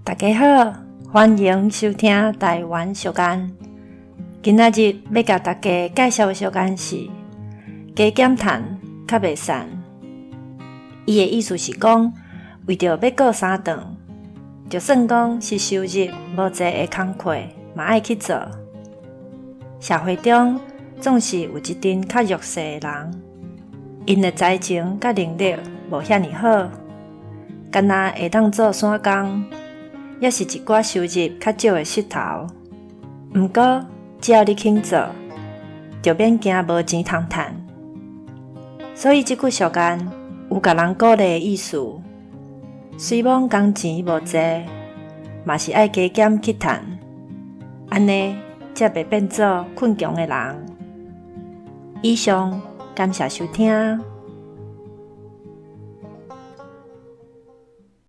大家好，欢迎收听台湾小干。今仔日要甲大家介绍的小干是加减碳较袂瘦。伊的意思是讲，为着要过3顿，就算讲是收入无济的工课，嘛爱去做。社会中总是有一群较弱势的人，因的财情甲能力无遐尼好，干那会当做散工，也是一寡收入较少的势头。毋过，只要你肯做，就免惊无钱通趁。所以即句俗谚有甲人鼓励的意思，虽讲工钱无济，嘛是爱加减去趁，安尼才袂变做困穷的人。以上，感谢收听。